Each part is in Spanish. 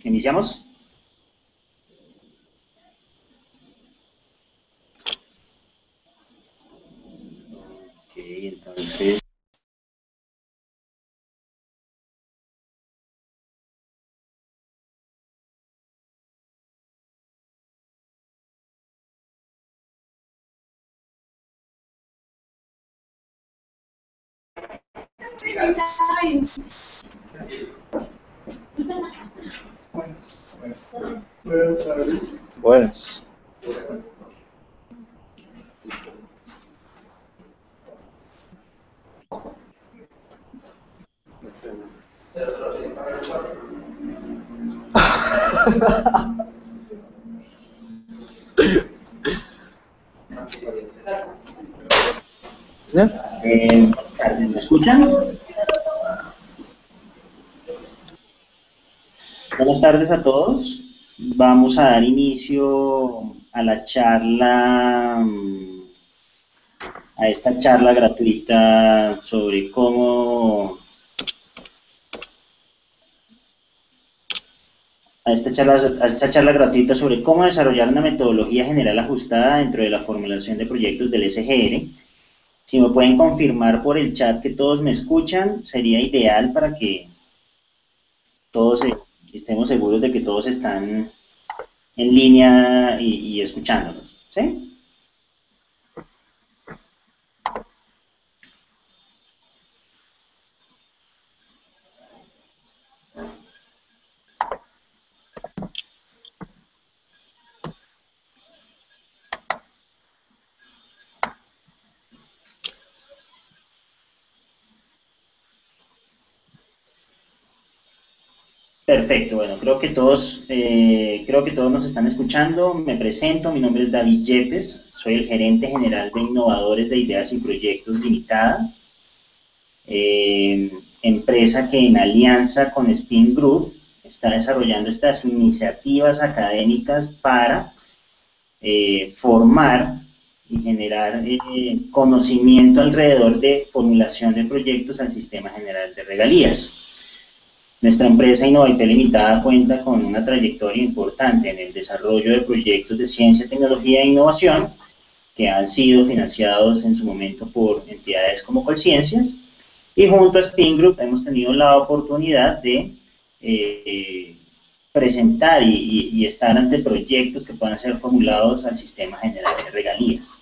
¿Iniciamos? Ok, entonces... Buenas. ¿Sí? Buenas tardes, ¿me escuchan? Buenas tardes a todos. Vamos a dar inicio a la charla, a esta charla gratuita sobre cómo, a esta charla gratuita sobre cómo desarrollar una metodología general ajustada dentro de la formulación de proyectos del SGR. Si me pueden confirmar por el chat que todos me escuchan, sería ideal para que todos estemos seguros de que todos están en línea y escuchándonos, ¿sí? Perfecto, bueno, creo que todos nos están escuchando. Me presento, mi nombre es David Yepes, soy el gerente general de Innovadores de Ideas y Proyectos Limitada, empresa que en alianza con Spin Group está desarrollando estas iniciativas académicas para formar y generar conocimiento alrededor de formulación de proyectos al Sistema General de Regalías. Nuestra empresa InnovaIP Limitada cuenta con una trayectoria importante en el desarrollo de proyectos de ciencia, tecnología e innovación que han sido financiados en su momento por entidades como Colciencias, y junto a Spin Group hemos tenido la oportunidad de presentar y estar ante proyectos que puedan ser formulados al Sistema General de Regalías.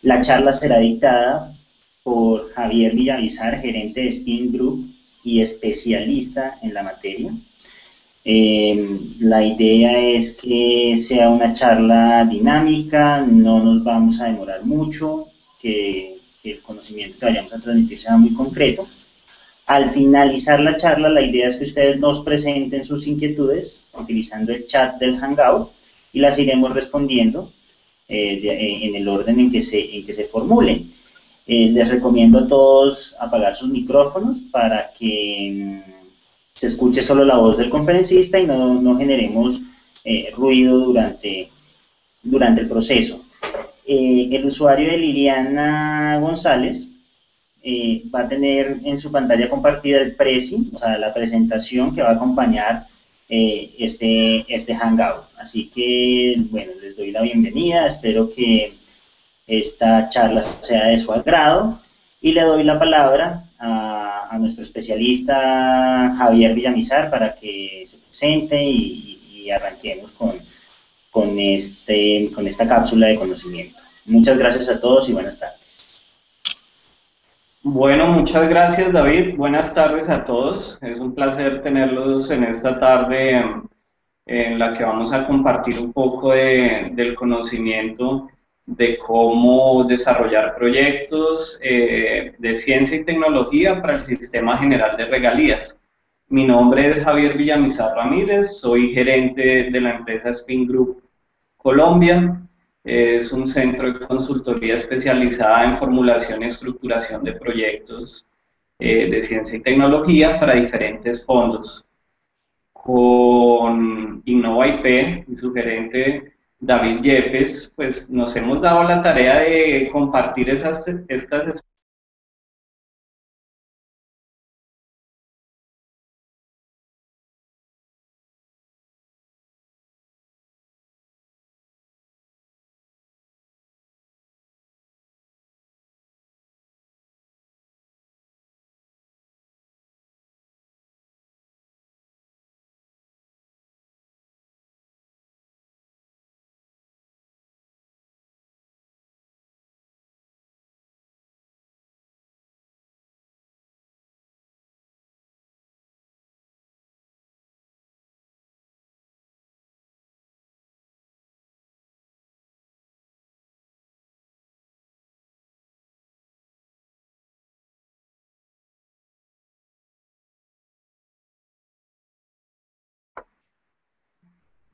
La charla será dictada por Javier Villamizar, gerente de Spin Group y especialista en la materia. La idea es que sea una charla dinámica, no nos vamos a demorar mucho, que el conocimiento que vayamos a transmitir sea muy concreto. Al finalizar la charla, la idea es que ustedes nos presenten sus inquietudes utilizando el chat del Hangout y las iremos respondiendo en el orden en que se formulen. Les recomiendo a todos apagar sus micrófonos para que se escuche solo la voz del conferencista y no generemos ruido durante el proceso. El usuario de Liliana González va a tener en su pantalla compartida el presi, o sea, la presentación que va a acompañar este Hangout. Así que, bueno, les doy la bienvenida, espero que esta charla sea de su agrado y le doy la palabra a nuestro especialista Javier Villamizar para que se presente y arranquemos con esta cápsula de conocimiento. Muchas gracias a todos y buenas tardes. Bueno, muchas gracias David, buenas tardes a todos, es un placer tenerlos en esta tarde en la que vamos a compartir un poco del conocimiento de cómo desarrollar proyectos de ciencia y tecnología para el Sistema General de Regalías. Mi nombre es Javier Villamizar Ramírez, soy gerente de la empresa Spin Group Colombia. Es un centro de consultoría especializada en formulación y estructuración de proyectos de ciencia y tecnología para diferentes fondos. Con InnovaIP y su gerente David Yepes, pues nos hemos dado la tarea de compartir estas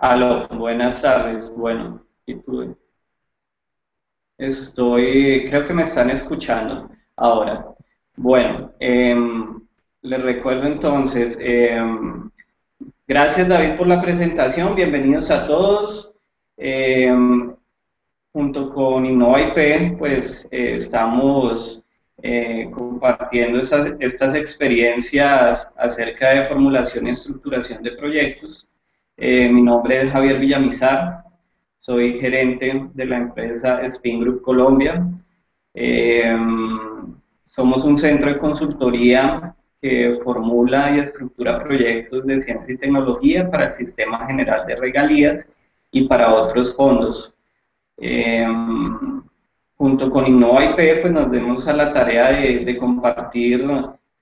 Aló, buenas tardes. Bueno, creo que me están escuchando ahora. Bueno, les recuerdo entonces, gracias David por la presentación, bienvenidos a todos. Junto con InnovaIP, pues estamos compartiendo estas experiencias acerca de formulación y estructuración de proyectos. Mi nombre es Javier Villamizar, soy gerente de la empresa Spin Group Colombia. Somos un centro de consultoría que formula y estructura proyectos de ciencia y tecnología para el Sistema General de Regalías y para otros fondos. Junto con InnovaIP, pues nos demos a la tarea de compartir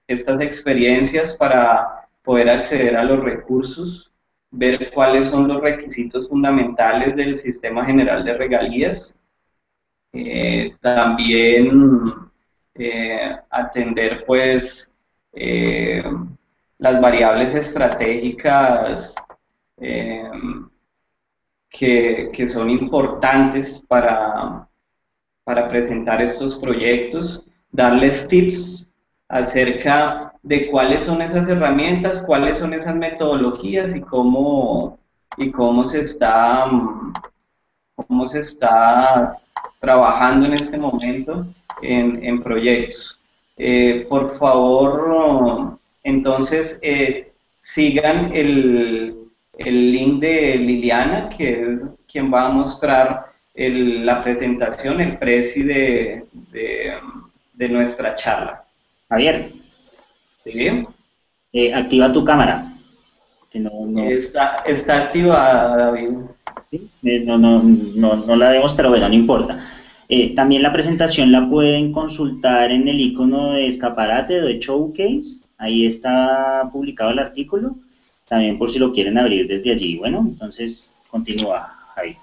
estas experiencias para poder acceder a los recursos, ver cuáles son los requisitos fundamentales del Sistema General de Regalías, también atender pues las variables estratégicas que son importantes para presentar estos proyectos, darles tips acerca de cuáles son esas herramientas, cuáles son esas metodologías y cómo cómo se está trabajando en este momento en proyectos. Por favor, entonces, sigan el link de Liliana, que es quien va a mostrar la presentación, el presi de nuestra charla. Javier, ¿Sí? activa tu cámara. Que Está activada, David. ¿Sí? No la vemos, pero bueno, no importa. También la presentación la pueden consultar en el icono de escaparate de Showcase. Ahí está publicado el artículo. También por si lo quieren abrir desde allí. Bueno, entonces continúa, Javi.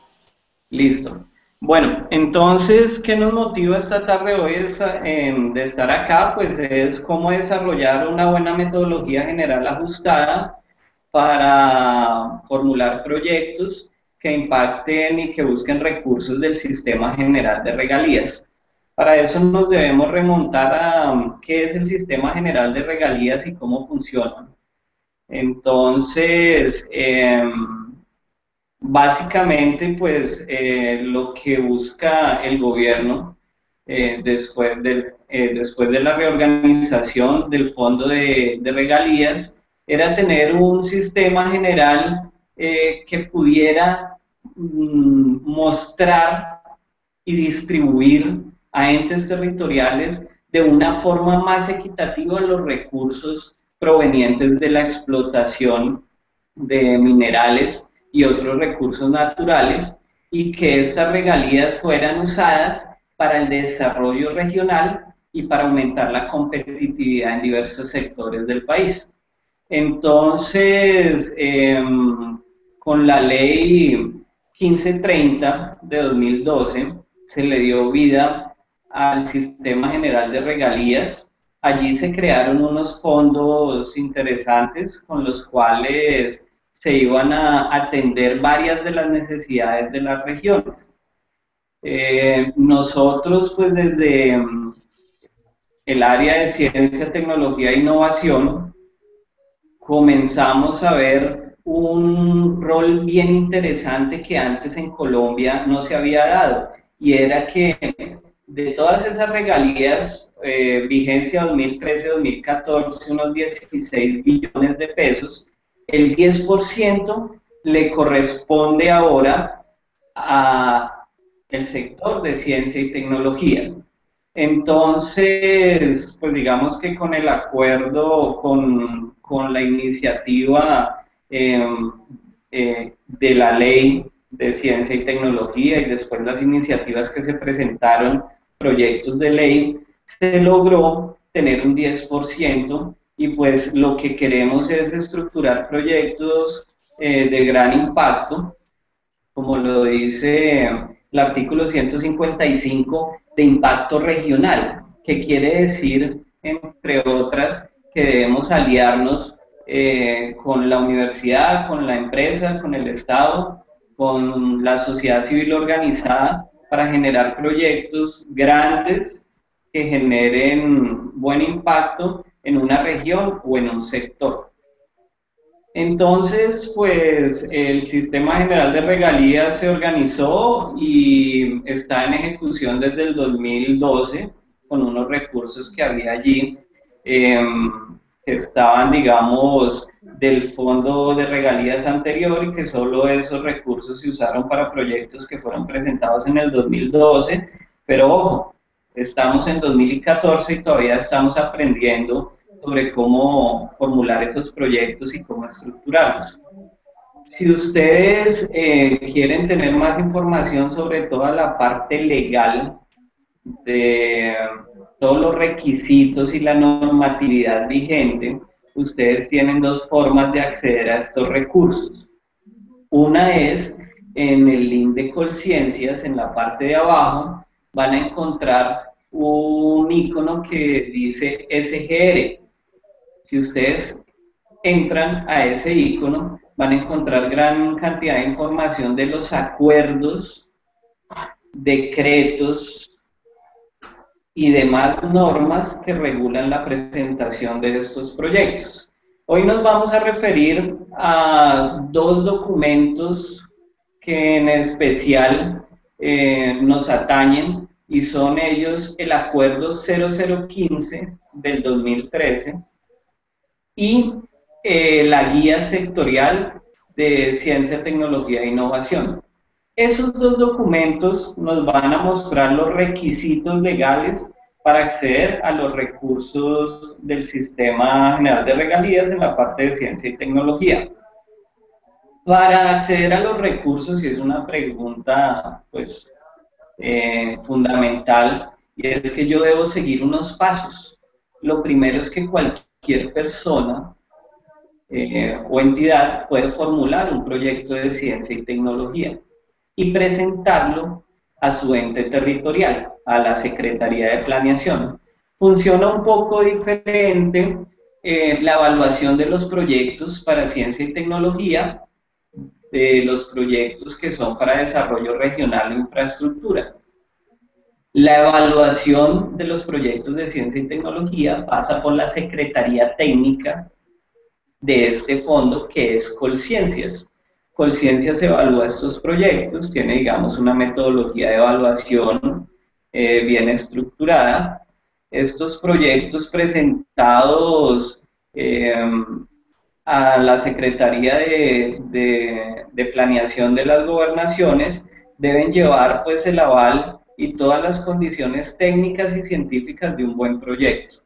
Listo. Bueno, entonces, ¿qué nos motiva esta tarde hoy de estar acá? Pues es cómo desarrollar una buena metodología general ajustada para formular proyectos que impacten y que busquen recursos del Sistema General de Regalías. Para eso nos debemos remontar a qué es el Sistema General de Regalías y cómo funciona. Entonces, básicamente, pues lo que busca el gobierno después de la reorganización del Fondo de Regalías era tener un sistema general que pudiera mostrar y distribuir a entes territoriales de una forma más equitativa los recursos provenientes de la explotación de minerales y otros recursos naturales, y que estas regalías fueran usadas para el desarrollo regional y para aumentar la competitividad en diversos sectores del país. Entonces, con la ley 1530 de 2012 se le dio vida al Sistema General de Regalías. Allí se crearon unos fondos interesantes con los cuales se iban a atender varias de las necesidades de las regiones. Nosotros, pues desde el área de ciencia, tecnología e innovación, comenzamos a ver un rol bien interesante que antes en Colombia no se había dado, y era que de todas esas regalías, vigencia 2013-2014, unos 16 billones de pesos, el 10% le corresponde ahora a el sector de ciencia y tecnología. Entonces, pues digamos que con el acuerdo, con la iniciativa de la ley de ciencia y tecnología y después las iniciativas que se presentaron, proyectos de ley, se logró tener un 10%, y pues lo que queremos es estructurar proyectos de gran impacto, como lo dice el artículo 155, de impacto regional, que quiere decir, entre otras, que debemos aliarnos con la universidad, con la empresa, con el Estado, con la sociedad civil organizada, para generar proyectos grandes que generen buen impacto en una región o en un sector. Entonces, pues el Sistema General de Regalías se organizó y está en ejecución desde el 2012 con unos recursos que había allí, que estaban, digamos, del fondo de regalías anterior, y que solo esos recursos se usaron para proyectos que fueron presentados en el 2012, pero ojo, estamos en 2014 y todavía estamos aprendiendo sobre cómo formular esos proyectos y cómo estructurarlos. Si ustedes quieren tener más información sobre toda la parte legal de todos los requisitos y la normatividad vigente, ustedes tienen dos formas de acceder a estos recursos. Una es en el link de Colciencias, en la parte de abajo, van a encontrar un icono que dice SGR. Si ustedes entran a ese icono, van a encontrar gran cantidad de información de los acuerdos, decretos y demás normas que regulan la presentación de estos proyectos. Hoy nos vamos a referir a dos documentos que en especial nos atañen, y son ellos el Acuerdo 0015 del 2013 y la Guía Sectorial de Ciencia, Tecnología e Innovación. Esos dos documentos nos van a mostrar los requisitos legales para acceder a los recursos del Sistema General de Regalías en la parte de Ciencia y Tecnología. Para acceder a los recursos, y es una pregunta pues, fundamental, y es que yo debo seguir unos pasos. Lo primero es que cualquier persona o entidad puede formular un proyecto de ciencia y tecnología y presentarlo a su ente territorial, a la Secretaría de Planeación. Funciona un poco diferente la evaluación de los proyectos para ciencia y tecnología de los proyectos que son para desarrollo regional e infraestructura. La evaluación de los proyectos de ciencia y tecnología pasa por la Secretaría Técnica de este fondo, que es Colciencias. Colciencias evalúa estos proyectos, tiene, digamos, una metodología de evaluación bien estructurada. Estos proyectos presentados a la Secretaría de Planeación de las Gobernaciones deben llevar pues el aval y todas las condiciones técnicas y científicas de un buen proyecto.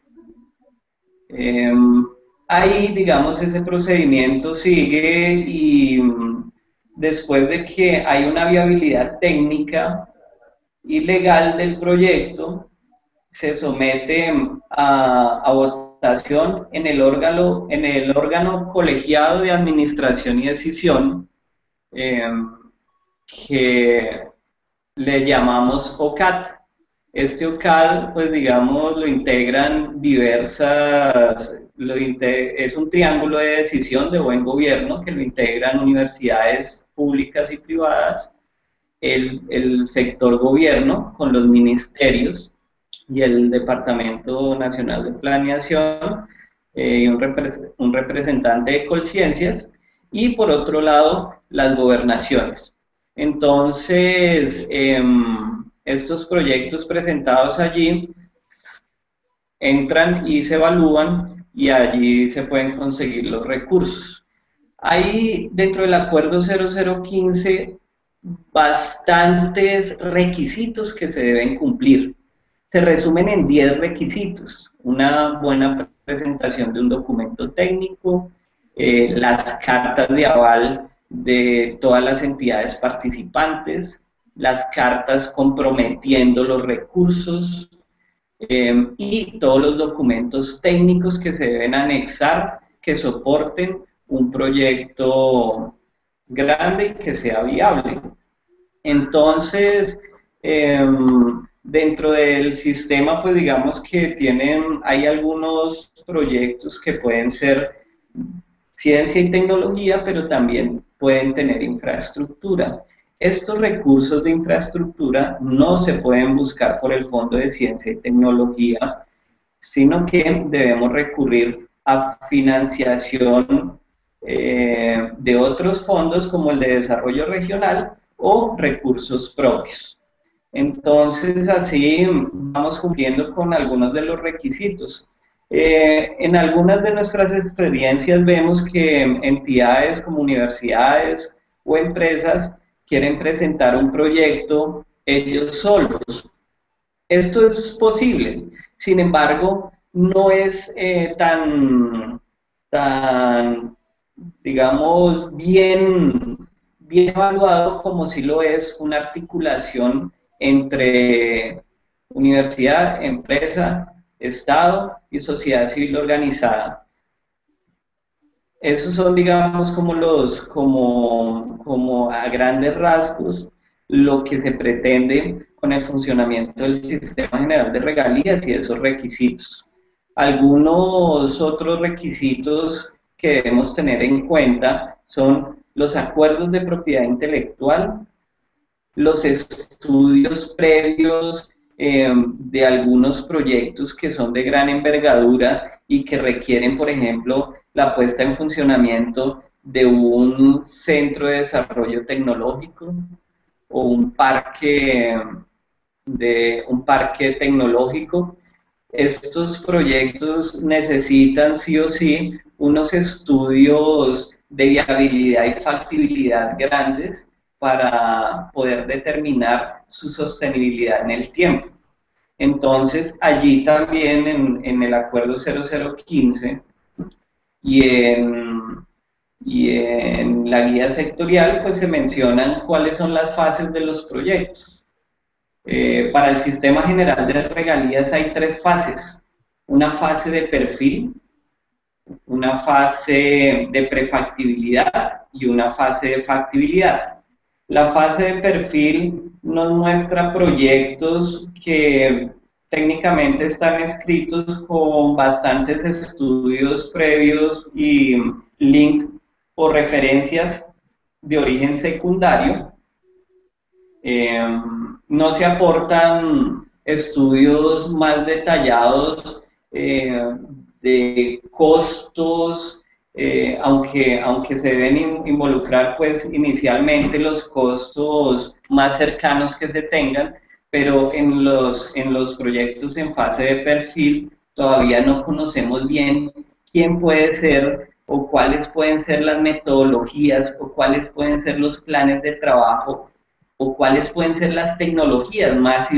Ahí, digamos, ese procedimiento sigue, y después de que hay una viabilidad técnica y legal del proyecto, se somete a votación en el órgano colegiado de administración y decisión, que le llamamos OCAT. Este OCAT, pues digamos, lo integran es un triángulo de decisión de buen gobierno que lo integran universidades públicas y privadas, el sector gobierno con los ministerios y el Departamento Nacional de Planeación, y un representante de Colciencias, y por otro lado las gobernaciones. Entonces, estos proyectos presentados allí entran y se evalúan, y allí se pueden conseguir los recursos. Hay dentro del Acuerdo 0015 bastantes requisitos que se deben cumplir. Se resumen en 10 requisitos: una buena presentación de un documento técnico, las cartas de aval de todas las entidades participantes, las cartas comprometiendo los recursos, y todos los documentos técnicos que se deben anexar que soporten un proyecto grande y que sea viable. Entonces, dentro del sistema, pues digamos que hay algunos proyectos que pueden ser ciencia y tecnología, pero también pueden tener infraestructura. Estos recursos de infraestructura no se pueden buscar por el Fondo de Ciencia y Tecnología, sino que debemos recurrir a financiación de otros fondos como el de desarrollo regional o recursos propios. Entonces, así vamos cumpliendo con algunos de los requisitos. En algunas de nuestras experiencias vemos que entidades como universidades o empresas quieren presentar un proyecto ellos solos. Esto es posible, sin embargo, no es tan, digamos, bien evaluado como si lo es una articulación entre universidad, empresa, Estado y sociedad civil organizada. Esos son, digamos, como a grandes rasgos, lo que se pretende con el funcionamiento del Sistema General de Regalías y esos requisitos. Algunos otros requisitos que debemos tener en cuenta son los acuerdos de propiedad intelectual, los estudios previos de algunos proyectos que son de gran envergadura y que requieren, por ejemplo, la puesta en funcionamiento de un centro de desarrollo tecnológico o un parque tecnológico. Estos proyectos necesitan sí o sí unos estudios de viabilidad y factibilidad grandes para poder determinar su sostenibilidad en el tiempo. Entonces, allí también en el acuerdo 0015 y en la guía sectorial, pues se mencionan cuáles son las fases de los proyectos. Para el Sistema General de Regalías hay 3 fases. Una fase de perfil, una fase de prefactibilidad y una fase de factibilidad. La fase de perfil nos muestra proyectos que técnicamente están escritos con bastantes estudios previos y links o referencias de origen secundario. No se aportan estudios más detallados de costos, aunque se deben involucrar pues inicialmente los costos más cercanos que se tengan, pero en los proyectos en fase de perfil todavía no conocemos bien quién puede ser o cuáles pueden ser las metodologías o cuáles pueden ser los planes de trabajo o cuáles pueden ser las tecnologías más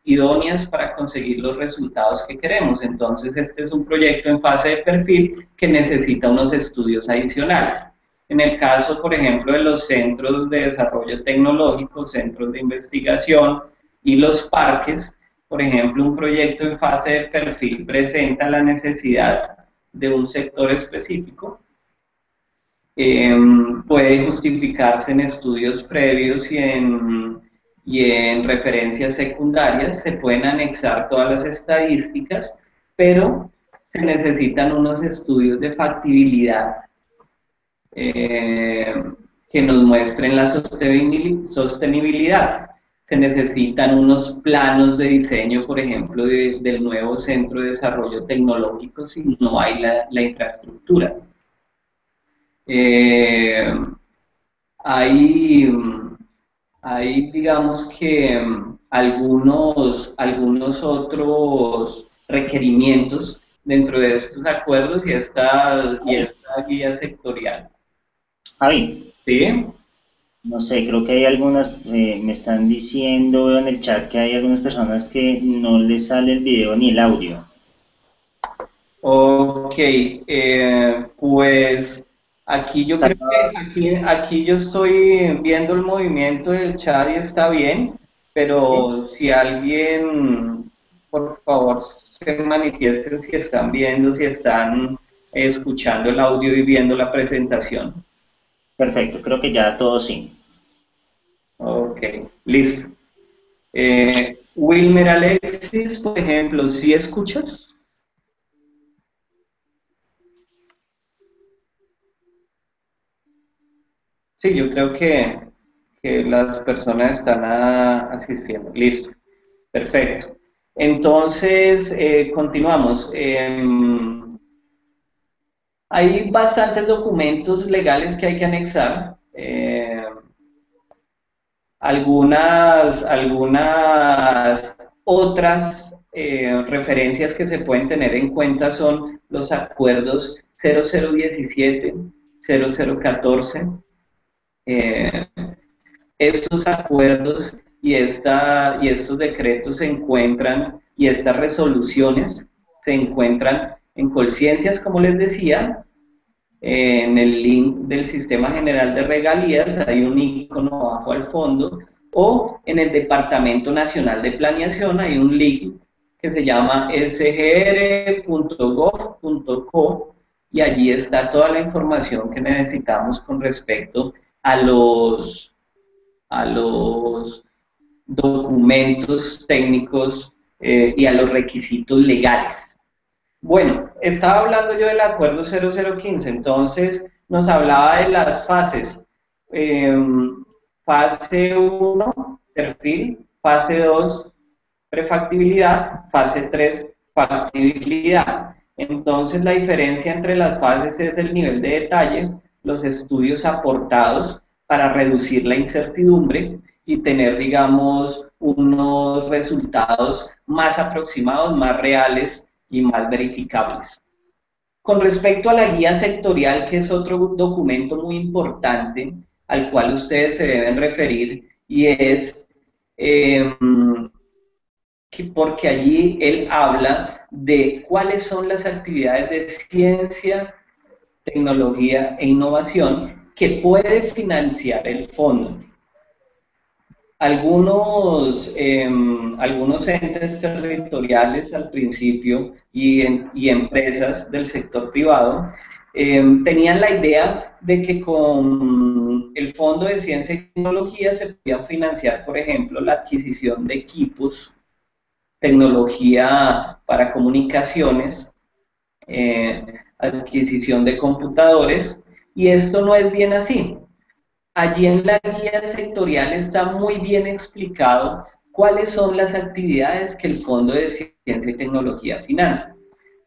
idóneas para conseguir los resultados que queremos. Entonces, este es un proyecto en fase de perfil que necesita unos estudios adicionales. En el caso, por ejemplo, de los centros de desarrollo tecnológico, centros de investigación y los parques, por ejemplo, un proyecto en fase de perfil presenta la necesidad de un sector específico, puede justificarse en estudios previos y en referencias secundarias, se pueden anexar todas las estadísticas, pero se necesitan unos estudios de factibilidad que nos muestren la sostenibilidad. Se necesitan unos planos de diseño, por ejemplo, del nuevo Centro de Desarrollo Tecnológico si no hay la infraestructura. Hay, digamos que algunos otros requerimientos dentro de estos acuerdos y esta guía sectorial. Javi, ¿Sí? no sé, creo que hay algunas, me están diciendo, veo en el chat que hay algunas personas que no les sale el video ni el audio. Ok, pues aquí yo creo que aquí yo estoy viendo el movimiento del chat y está bien, pero si alguien, por favor, se manifiesten si están viendo, si están escuchando el audio y viendo la presentación. Perfecto, creo que ya todo sí. Ok, listo. Wilmer Alexis, por ejemplo, ¿sí escuchas? Sí, yo creo que las personas están asistiendo. Listo. Perfecto. Entonces, continuamos. Hay bastantes documentos legales que hay que anexar. Algunas otras referencias que se pueden tener en cuenta son los acuerdos 0017, 0014. Eh, Estos acuerdos y estos decretos se encuentran, y estas resoluciones se encuentran en Colciencias, como les decía, en el link del Sistema General de Regalías, hay un icono abajo al fondo, o en el Departamento Nacional de Planeación hay un link que se llama sgr.gov.co, y allí está toda la información que necesitamos con respecto a los documentos técnicos y a los requisitos legales. Bueno, estaba hablando yo del acuerdo 0015, entonces nos hablaba de las fases. Eh, Fase 1, perfil; fase 2, prefactibilidad; fase 3, factibilidad. Entonces la diferencia entre las fases es el nivel de detalle, los estudios aportados para reducir la incertidumbre y tener, digamos, unos resultados más aproximados, más reales y más verificables. Con respecto a la guía sectorial, que es otro documento muy importante al cual ustedes se deben referir, y es porque allí él habla de cuáles son las actividades de ciencia, tecnología e innovación que puede financiar el fondo. Algunos entes territoriales al principio y empresas del sector privado tenían la idea de que con el Fondo de Ciencia y Tecnología se podía financiar, por ejemplo, la adquisición de equipos, tecnología para comunicaciones, adquisición de computadores, y esto no es bien así. Allí en la guía sectorial está muy bien explicado cuáles son las actividades que el Fondo de Ciencia y Tecnología financia.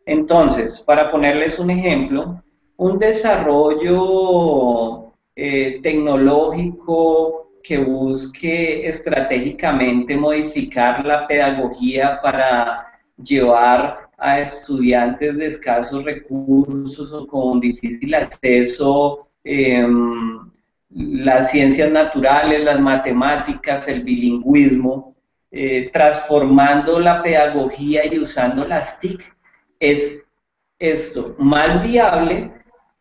Entonces, para ponerles un ejemplo, un desarrollo tecnológico que busque estratégicamente modificar la pedagogía para llevar a estudiantes de escasos recursos o con difícil acceso las ciencias naturales, las matemáticas, el bilingüismo, transformando la pedagogía y usando las TIC, es esto más viable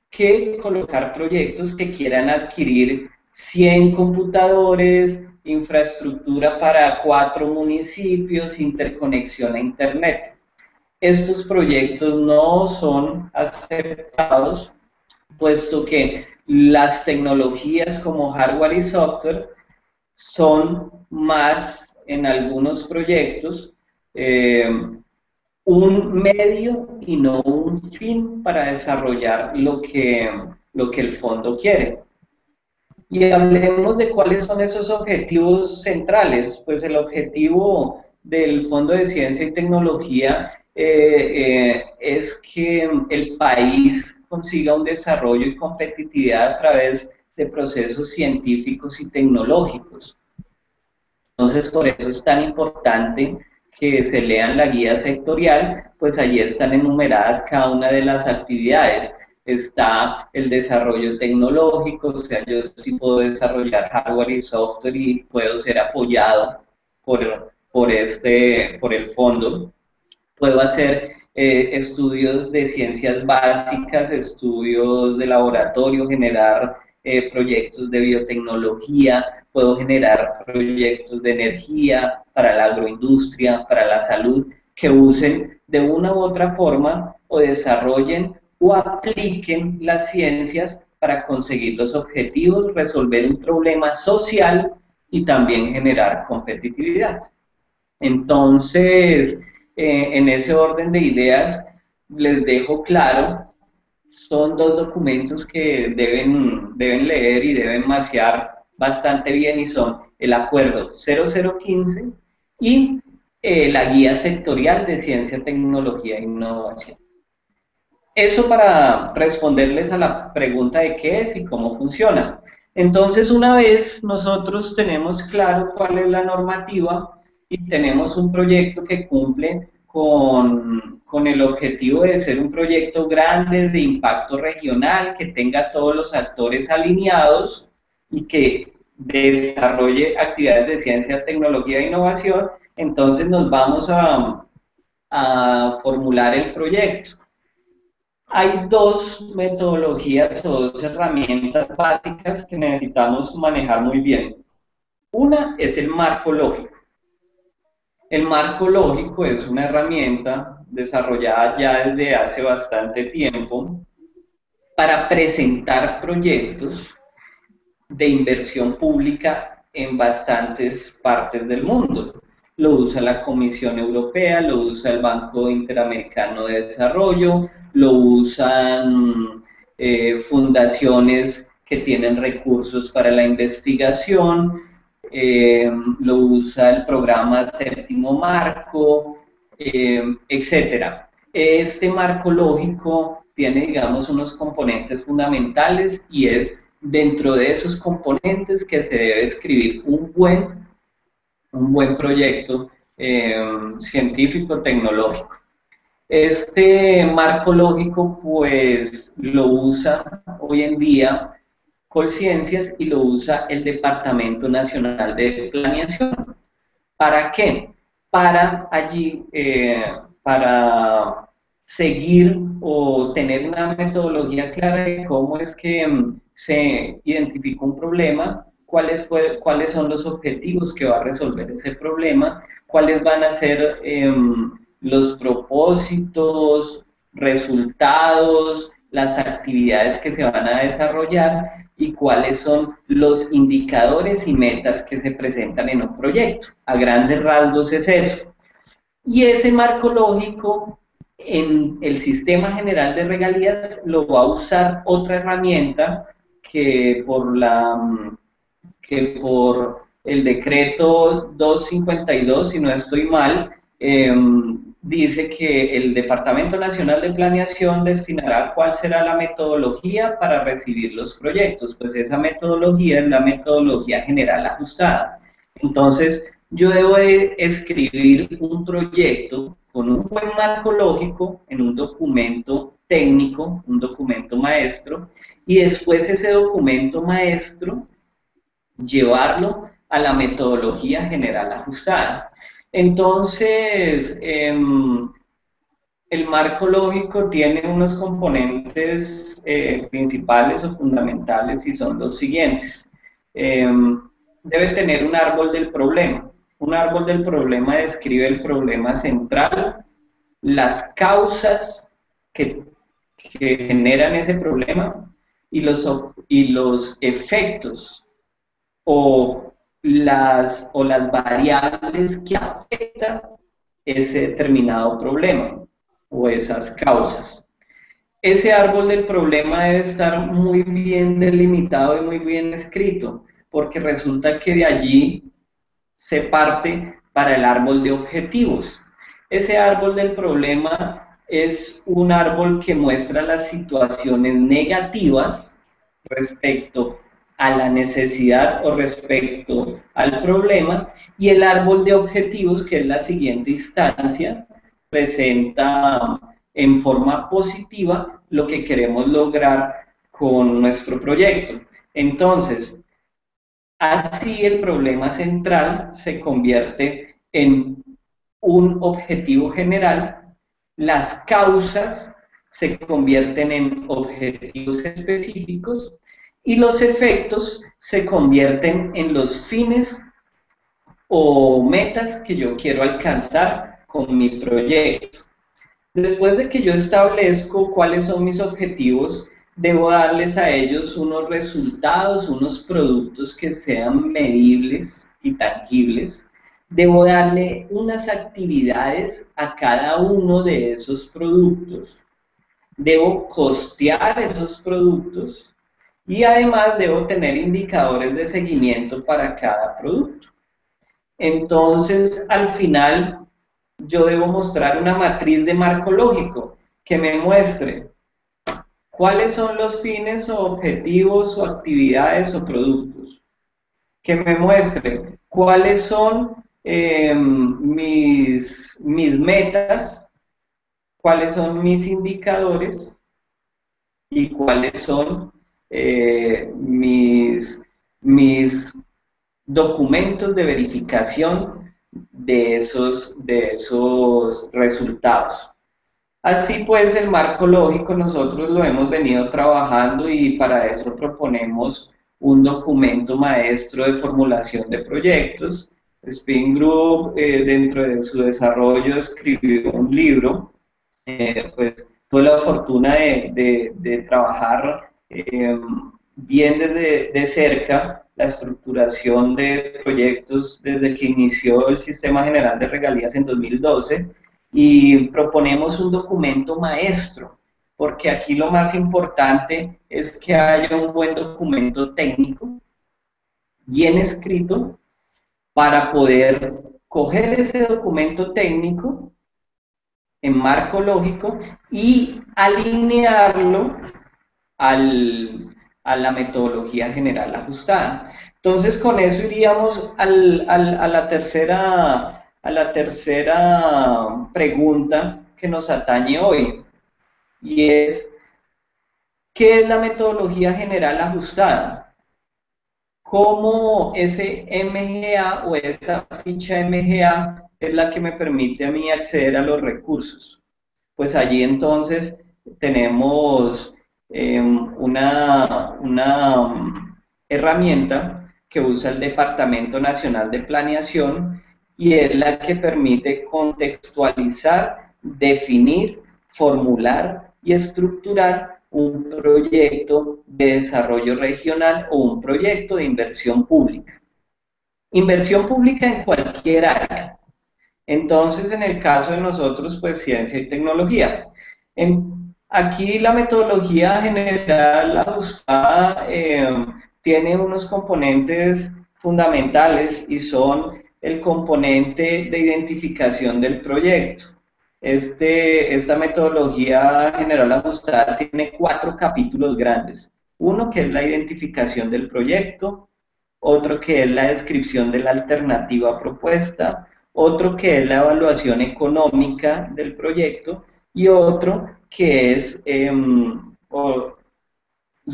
que colocar proyectos que quieran adquirir 100 computadores, infraestructura para 4 municipios, interconexión a Internet. Estos proyectos no son aceptados, puesto que las tecnologías como hardware y software son más, en algunos proyectos, un medio y no un fin para desarrollar lo que el fondo quiere. Y hablemos de cuáles son esos objetivos centrales. Pues el objetivo del Fondo de Ciencia y Tecnología es que el país consiga un desarrollo y competitividad a través de procesos científicos y tecnológicos. Entonces, por eso es tan importante que se lean la guía sectorial, pues allí están enumeradas cada una de las actividades. Está el desarrollo tecnológico, o sea, yo sí puedo desarrollar hardware y software y puedo ser apoyado por el fondo. Puedo hacer estudios de ciencias básicas, estudios de laboratorio, generar proyectos de biotecnología, puedo generar proyectos de energía para la agroindustria, para la salud, que usen de una u otra forma o desarrollen o apliquen las ciencias para conseguir los objetivos, resolver un problema social y también generar competitividad. Entonces, en ese orden de ideas, les dejo claro son dos documentos que deben leer y deben machear bastante bien y son el acuerdo 0015 y la guía sectorial de ciencia, tecnología e innovación. Eso para responderles a la pregunta de qué es y cómo funciona. Entonces, una vez nosotros tenemos claro cuál es la normativa y tenemos un proyecto que cumple con el objetivo de ser un proyecto grande, de impacto regional, que tenga todos los actores alineados y que desarrolle actividades de ciencia, tecnología e innovación, entonces nos vamos a formular el proyecto. Hay dos metodologías o dos herramientas básicas que necesitamos manejar muy bien. Una es el marco lógico. El marco lógico es una herramienta desarrollada ya desde hace bastante tiempo para presentar proyectos de inversión pública en bastantes partes del mundo. Lo usa la Comisión Europea, lo usa el Banco Interamericano de Desarrollo, lo usan fundaciones que tienen recursos para la investigación, lo usa el programa Séptimo Marco, etcétera. Este marco lógico tiene, digamos, unos componentes fundamentales y es dentro de esos componentes que se debe escribir un buen proyecto científico, tecnológico. Este marco lógico, pues, lo usa hoy en día Colciencias y lo usa el Departamento Nacional de Planeación. ¿Para qué? Para allí, para seguir o tener una metodología clara de cómo es que se identifica un problema, cuáles son los objetivos que va a resolver ese problema, cuáles van a ser los propósitos, resultados, las actividades que se van a desarrollar y cuáles son los indicadores y metas que se presentan en un proyecto. A grandes rasgos es eso. Y ese marco lógico en el Sistema General de Regalías lo va a usar otra herramienta que por el decreto 252, si no estoy mal, dice que el Departamento Nacional de Planeación destinará cuál será la metodología para recibir los proyectos. Pues esa metodología es la metodología general ajustada. Entonces, yo debo de escribir un proyecto con un buen marco lógico en un documento técnico, un documento maestro, y después ese documento maestro llevarlo a la metodología general ajustada. Entonces, el marco lógico tiene unos componentes principales o fundamentales y son los siguientes. Debe tener un árbol del problema. Un árbol del problema describe el problema central, las causas que generan ese problema y los efectos o las variables que afectan ese determinado problema o esas causas. Ese árbol del problema debe estar muy bien delimitado y muy bien escrito, porque resulta que de allí se parte para el árbol de objetivos. Ese árbol del problema es un árbol que muestra las situaciones negativas respecto a la necesidad o respecto al problema, y el árbol de objetivos, que es la siguiente instancia, presenta en forma positiva lo que queremos lograr con nuestro proyecto. Entonces, así el problema central se convierte en un objetivo general, las causas se convierten en objetivos específicos y los efectos se convierten en los fines o metas que yo quiero alcanzar con mi proyecto. Después de que yo establezco cuáles son mis objetivos, debo darles a ellos unos resultados, unos productos que sean medibles y tangibles. Debo darle unas actividades a cada uno de esos productos. debo costear esos productos y además debo tener indicadores de seguimiento para cada producto. Entonces, al final, yo debo mostrar una matriz de marco lógico que me muestre cuáles son los fines o objetivos o actividades o productos, que me muestre cuáles son mis metas, cuáles son mis indicadores y cuáles son mis documentos de verificación de esos resultados. Así pues, el marco lógico nosotros lo hemos venido trabajando y para eso proponemos un documento maestro de formulación de proyectos. Spin Group, dentro de su desarrollo, escribió un libro. Pues tuve la fortuna de trabajar bien de cerca la estructuración de proyectos desde que inició el Sistema General de Regalías en 2012 y proponemos un documento maestro, porque aquí lo más importante es que haya un buen documento técnico, bien escrito, para poder coger ese documento técnico en marco lógico y alinearlo a la metodología general ajustada. Entonces, con eso iríamos a la tercera pregunta que nos atañe hoy, y es, ¿qué es la metodología general ajustada? ¿Cómo ese MGA o esa ficha MGA es la que me permite a mí acceder a los recursos? Pues allí entonces tenemos una herramienta que usa el Departamento Nacional de Planeación y es la que permite contextualizar, definir, formular y estructurar un proyecto de desarrollo regional o un proyecto de inversión pública. Inversión pública en cualquier área. Entonces, en el caso de nosotros, pues ciencia y tecnología. Aquí la metodología general ajustada tiene unos componentes fundamentales y son el componente de identificación del proyecto. Esta metodología general ajustada tiene 4 capítulos grandes. Uno que es la identificación del proyecto, otro que es la descripción de la alternativa propuesta, otro que es la evaluación económica del proyecto y otro que es y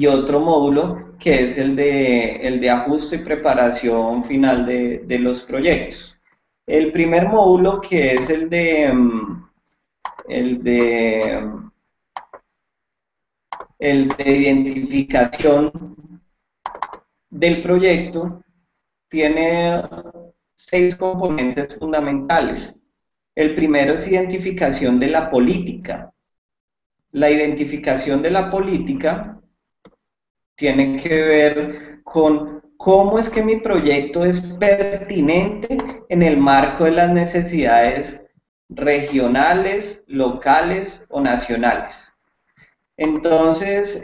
otro módulo que es el de ajuste y preparación final de los proyectos. El primer módulo, que es el de identificación del proyecto, tiene 6 componentes fundamentales. El primero es identificación de la política. La identificación de la política tiene que ver con cómo es que mi proyecto es pertinente en el marco de las necesidades regionales, locales o nacionales. Entonces,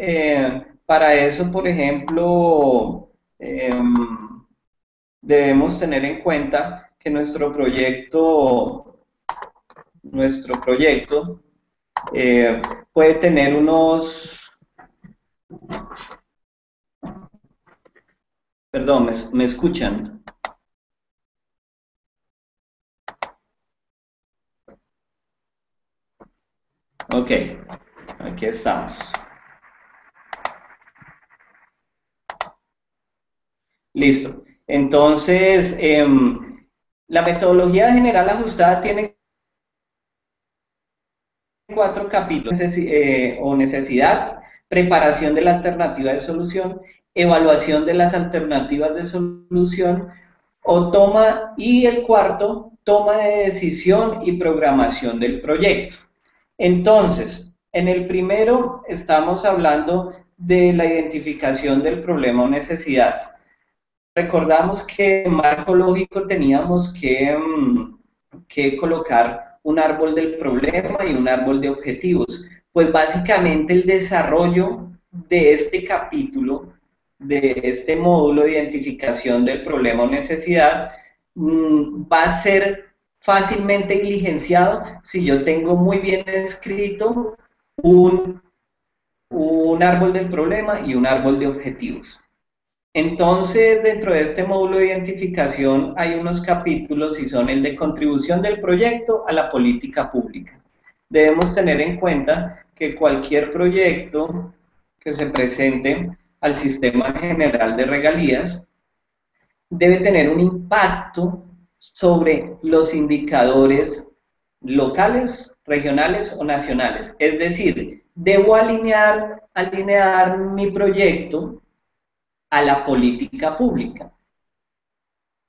para eso, por ejemplo, debemos tener en cuenta que nuestro proyecto puede tener unos... Perdón, ¿me escuchan? Ok, aquí estamos. Listo. Entonces, la metodología general ajustada tiene 4 capítulos, necesidad, preparación de la alternativa de solución, evaluación de las alternativas de solución, y el cuarto, toma de decisión y programación del proyecto. Entonces, en el primero estamos hablando de la identificación del problema o necesidad. Recordamos que en marco lógico teníamos que colocar un árbol del problema y un árbol de objetivos. pues básicamente el desarrollo de este capítulo, de este módulo de identificación del problema o necesidad, va a ser fácilmente diligenciado si yo tengo muy bien escrito un árbol del problema y un árbol de objetivos. Entonces, dentro de este módulo de identificación hay unos capítulos y son el de contribución del proyecto a la política pública. Debemos tener en cuenta que cualquier proyecto que se presente al sistema general de regalías debe tener un impacto sobre los indicadores locales, regionales o nacionales. Es decir, debo alinear mi proyecto a la política pública,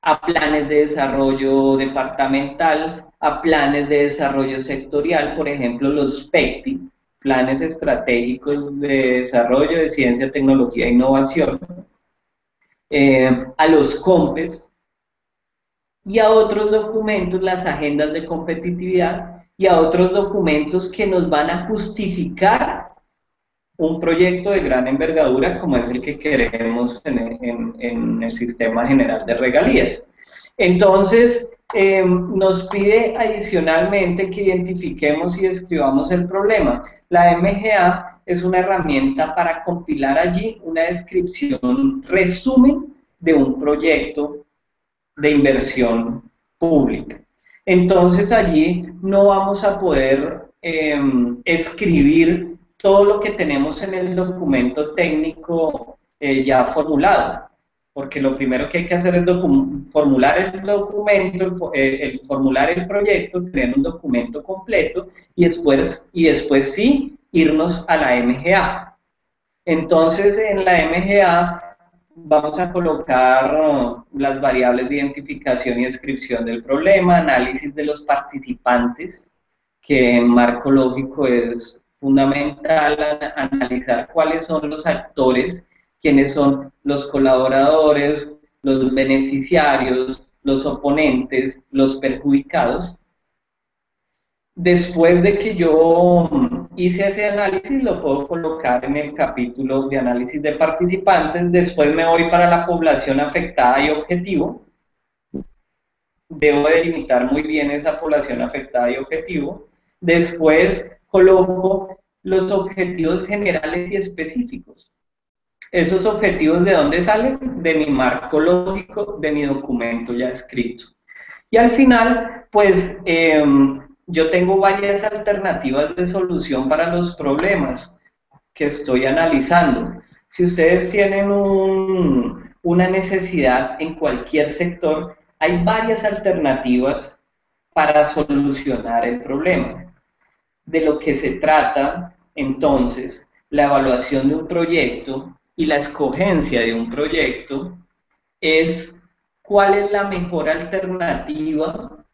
a planes de desarrollo departamental, a planes de desarrollo sectorial, por ejemplo los PECTI, planes estratégicos de desarrollo de ciencia, tecnología e innovación, a los COMPES y a otros documentos, las agendas de competitividad y a otros documentos que nos van a justificar un proyecto de gran envergadura como es el que queremos en el sistema general de regalías. Entonces, nos pide adicionalmente que identifiquemos y describamos el problema. La MGA es una herramienta para compilar allí una descripción, resumen de un proyecto de inversión pública. Entonces, allí no vamos a poder escribir todo lo que tenemos en el documento técnico ya formulado, porque lo primero que hay que hacer es formular el documento, formular el proyecto, tener un documento completo y después sí irnos a la MGA. Entonces en la MGA vamos a colocar las variables de identificación y descripción del problema, análisis de los participantes, que en marco lógico es fundamental analizar cuáles son los actores, quiénes son los colaboradores, los beneficiarios, los oponentes, los perjudicados. Después de que yo hice ese análisis, lo puedo colocar en el capítulo de análisis de participantes. Después me voy para la población afectada y objetivo. Debo delimitar muy bien esa población afectada y objetivo. Después coloco los objetivos generales y específicos. ¿Esos objetivos de dónde salen? De mi marco lógico, de mi documento ya escrito. Y al final, pues, yo tengo varias alternativas de solución para los problemas que estoy analizando. Si ustedes tienen una necesidad en cualquier sector, hay varias alternativas para solucionar el problema. De lo que se trata, entonces, la evaluación de un proyecto y la escogencia de un proyecto es cuál es la mejor alternativa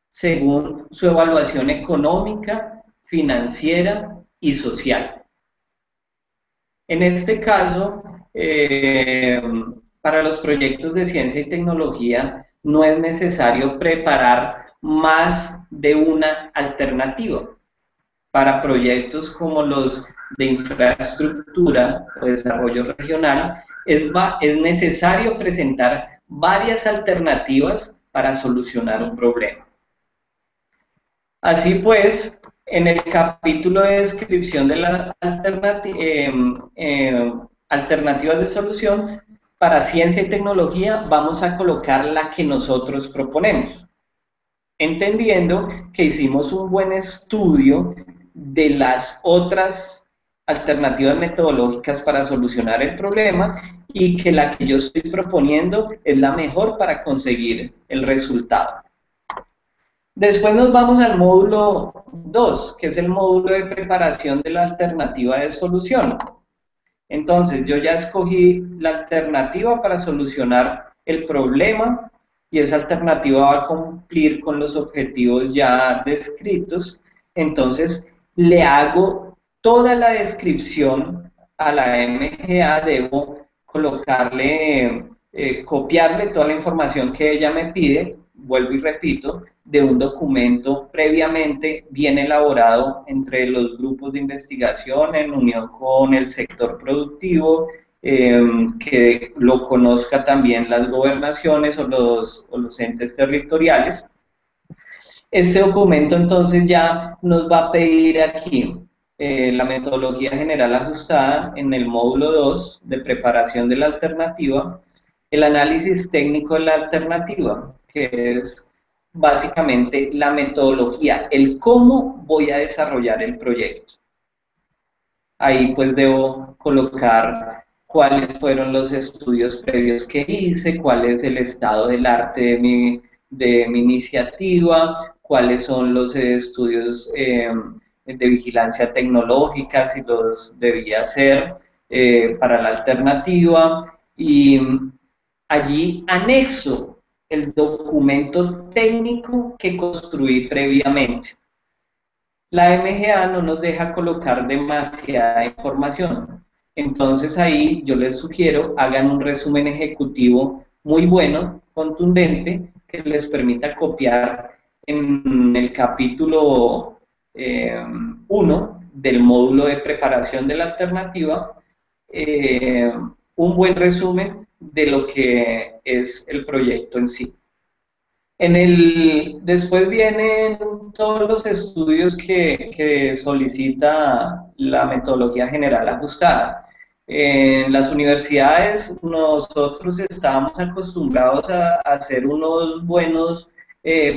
según su evaluación económica, financiera y social. En este caso, para los proyectos de ciencia y tecnología no es necesario preparar más de una alternativa. Para proyectos como los de infraestructura o desarrollo regional, es necesario presentar varias alternativas para solucionar un problema. Así pues, en el capítulo de descripción de las alternativas de solución, para ciencia y tecnología vamos a colocar la que nosotros proponemos, entendiendo que hicimos un buen estudio de las otras alternativas metodológicas para solucionar el problema y que la que yo estoy proponiendo es la mejor para conseguir el resultado. Después nos vamos al módulo 2, que es el módulo de preparación de la alternativa de solución. Entonces, yo ya escogí la alternativa para solucionar el problema y esa alternativa va a cumplir con los objetivos ya descritos. Entonces, le hago toda la descripción a la MGA, debo colocarle, copiarle toda la información que ella me pide, vuelvo y repito, de un documento previamente bien elaborado entre los grupos de investigación en unión con el sector productivo, que lo conozca también las gobernaciones o los entes territoriales. Este documento entonces ya nos va a pedir aquí la metodología general ajustada en el módulo 2 de preparación de la alternativa, el análisis técnico de la alternativa, que es básicamente la metodología, el cómo voy a desarrollar el proyecto. Ahí pues debo colocar cuáles fueron los estudios previos que hice, cuál es el estado del arte de mi iniciativa, cuáles son los estudios de vigilancia tecnológica, si los debía hacer para la alternativa, y allí anexo el documento técnico que construí previamente. La MGA no nos deja colocar demasiada información, entonces ahí yo les sugiero hagan un resumen ejecutivo muy bueno, contundente, que les permita copiar en el capítulo 1 del módulo de preparación de la alternativa un buen resumen de lo que es el proyecto en sí. Después vienen todos los estudios que solicita la metodología general ajustada. En las universidades nosotros estábamos acostumbrados a hacer unos buenos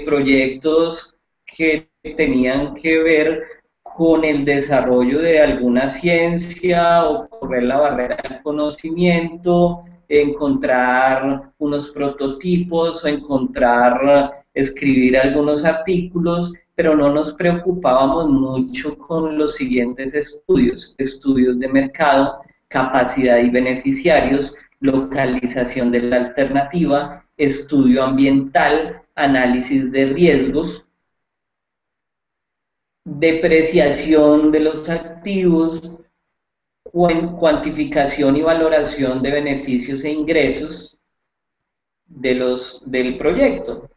proyectos que tenían que ver con el desarrollo de alguna ciencia o correr la barrera del conocimiento, encontrar unos prototipos o escribir algunos artículos, pero no nos preocupábamos mucho con los siguientes estudios: estudios de mercado, capacidad y beneficiarios, localización de la alternativa, estudio ambiental, análisis de riesgos, depreciación de los activos, cuantificación y valoración de beneficios e ingresos del proyecto.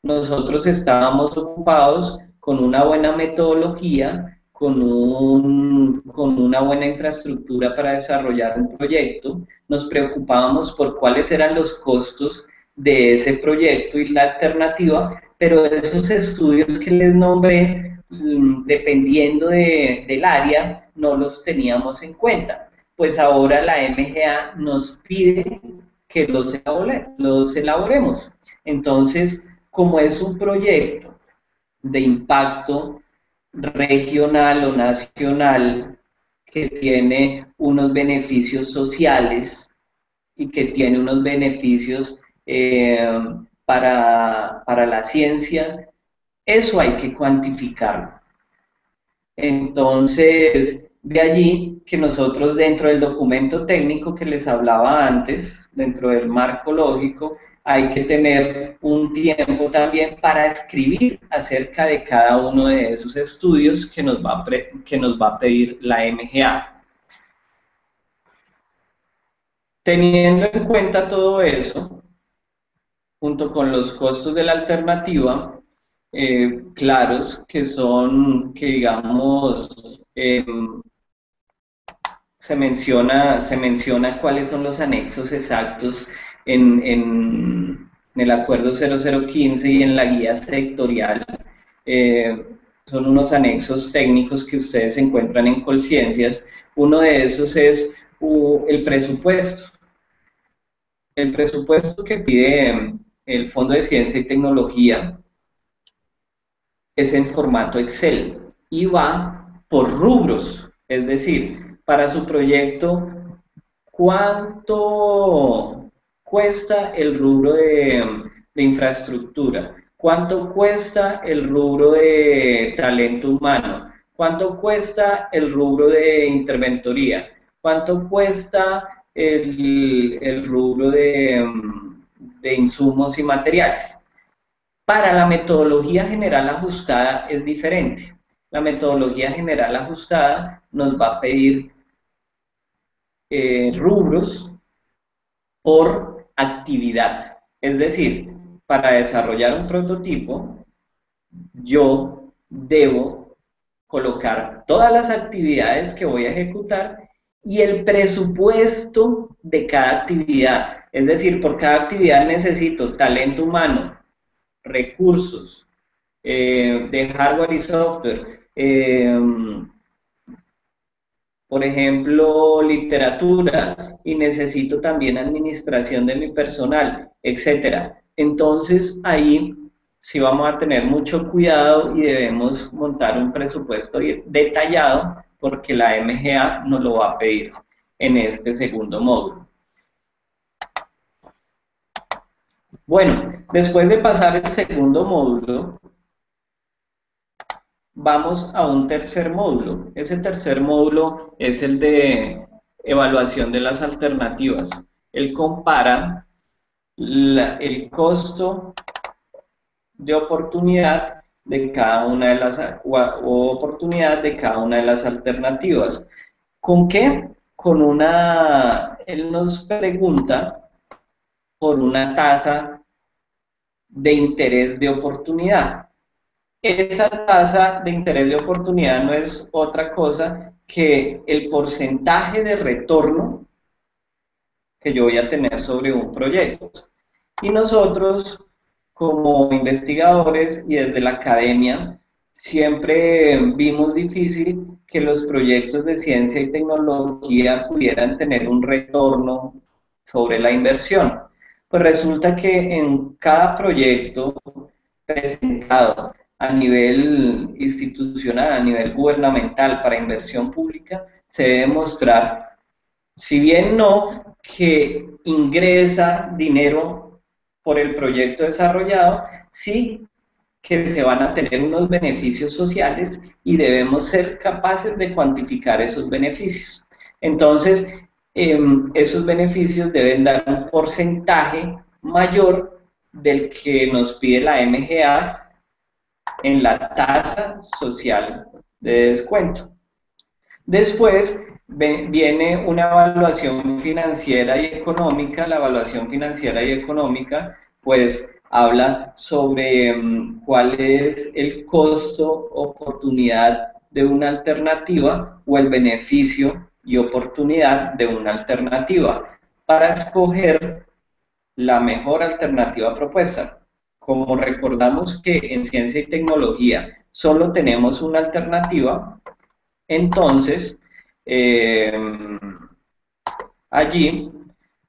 Nosotros estábamos ocupados con una buena metodología, con una buena infraestructura para desarrollar un proyecto. Nos preocupábamos por cuáles eran los costos de ese proyecto y la alternativa, pero esos estudios que les nombré, dependiendo del área, no los teníamos en cuenta. Pues ahora la MGA nos pide que los elaboremos. Entonces, como es un proyecto de impacto regional o nacional que tiene unos beneficios sociales y que tiene unos beneficios para la ciencia, eso hay que cuantificarlo. Entonces, de allí que nosotros dentro del documento técnico que les hablaba antes, dentro del marco lógico, hay que tener un tiempo también para escribir acerca de cada uno de esos estudios que nos va a pedir la MGA. Teniendo en cuenta todo eso, junto con los costos de la alternativa, claros, que digamos, se menciona cuáles son los anexos exactos en el acuerdo 0015 y en la guía sectorial. Son unos anexos técnicos que ustedes encuentran en Colciencias. Uno de esos es el presupuesto. El presupuesto que pide el Fondo de Ciencia y Tecnología es en formato Excel y va por rubros, es decir, para su proyecto, ¿cuánto cuesta el rubro de infraestructura? ¿Cuánto cuesta el rubro de talento humano? ¿Cuánto cuesta el rubro de interventoría? ¿Cuánto cuesta el rubro de insumos y materiales? Para la metodología general ajustada es diferente. La metodología general ajustada nos va a pedir rubros por actividad. Es decir, para desarrollar un prototipo, yo debo colocar todas las actividades que voy a ejecutar y el presupuesto de cada actividad. Es decir, por cada actividad necesito talento humano, recursos, de hardware y software, por ejemplo, literatura, y necesito también administración de mi personal, etcétera. Entonces, ahí sí vamos a tener mucho cuidado y debemos montar un presupuesto detallado porque la MGA nos lo va a pedir en este segundo módulo. Bueno, después de pasar el segundo módulo, vamos a un tercer módulo. Ese tercer módulo es el de evaluación de las alternativas. Él compara el costo de oportunidad de cada una de las oportunidad de cada una de las alternativas. ¿Con qué? Con una, él nos pregunta por una tasa de interés de oportunidad. Esa tasa de interés de oportunidad no es otra cosa que el porcentaje de retorno que yo voy a tener sobre un proyecto. Y nosotros, como investigadores y desde la academia, siempre vimos difícil que los proyectos de ciencia y tecnología pudieran tener un retorno sobre la inversión. Pues resulta que en cada proyecto presentado a nivel institucional, a nivel gubernamental para inversión pública, se debe mostrar, si bien no que ingresa dinero por el proyecto desarrollado, sí que se van a tener unos beneficios sociales y debemos ser capaces de cuantificar esos beneficios. Entonces, esos beneficios deben dar un porcentaje mayor del que nos pide la MGA en la tasa social de descuento. Después viene una evaluación financiera y económica. La evaluación financiera y económica pues habla sobre cuál es el costo oportunidad de una alternativa o el beneficio y oportunidad de una alternativa para escoger la mejor alternativa propuesta. Como recordamos que en ciencia y tecnología solo tenemos una alternativa, entonces allí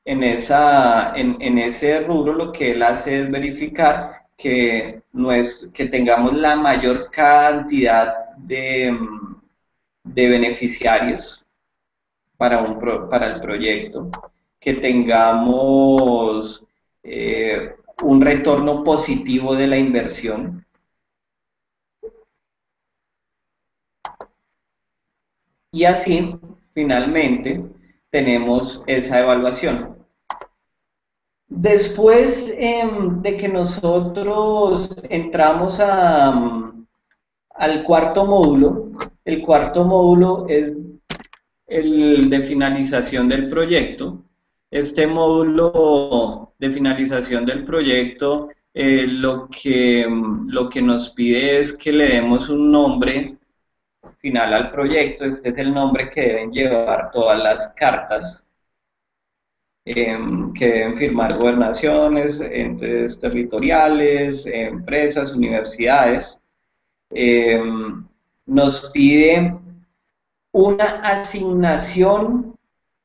en ese rubro lo que él hace es verificar que tengamos la mayor cantidad de beneficiarios para el proyecto, que tengamos un retorno positivo de la inversión. Y así, finalmente, tenemos esa evaluación. Después de que nosotros entramos al cuarto módulo, el cuarto módulo es el de finalización del proyecto. Este módulo de finalización del proyecto lo que nos pide es que le demos un nombre final al proyecto. Este es el nombre que deben llevar todas las cartas que deben firmar gobernaciones, entes territoriales, empresas, universidades. Nos pide una asignación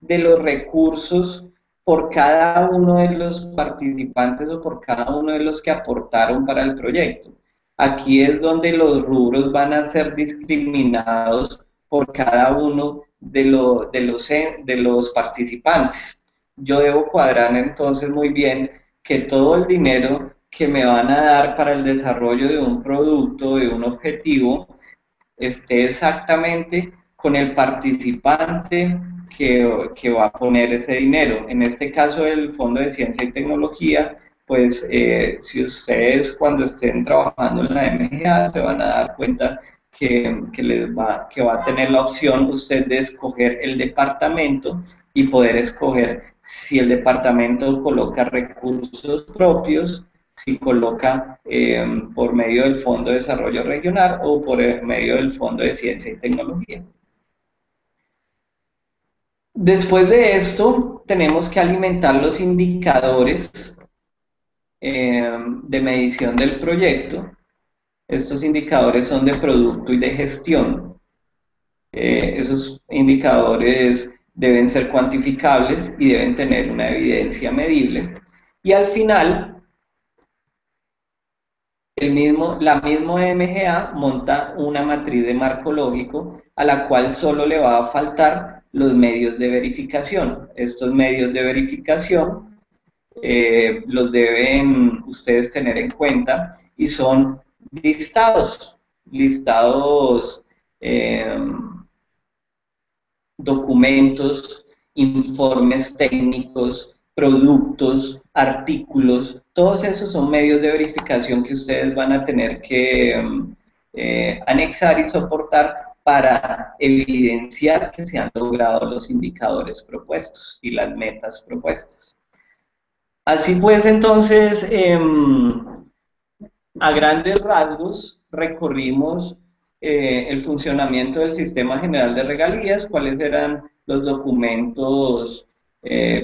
de los recursos por cada uno de los participantes o por cada uno de los que aportaron para el proyecto. Aquí es donde los rubros van a ser discriminados por cada uno de los participantes. Yo debo cuadrar entonces muy bien que todo el dinero que me van a dar para el desarrollo de un producto, de un objetivo, esté exactamente con el participante que va a poner ese dinero. En este caso, el Fondo de Ciencia y Tecnología, pues si ustedes cuando estén trabajando en la MGA se van a dar cuenta que va a tener la opción usted de escoger el departamento y poder escoger si el departamento coloca recursos propios, si coloca por medio del Fondo de Desarrollo Regional o por medio del Fondo de Ciencia y Tecnología. Después de esto, tenemos que alimentar los indicadores de medición del proyecto. Estos indicadores son de producto y de gestión. Esos indicadores deben ser cuantificables y deben tener una evidencia medible. Y al final, la misma MGA monta una matriz de marco lógico a la cual solo le va a faltar los medios de verificación. Estos medios de verificación los deben ustedes tener en cuenta y son listados documentos, informes técnicos, productos, artículos, todos esos son medios de verificación que ustedes van a tener que anexar y soportar para evidenciar que se han logrado los indicadores propuestos y las metas propuestas. Así pues, entonces, a grandes rasgos, recorrimos el funcionamiento del Sistema General de Regalías, cuáles eran los documentos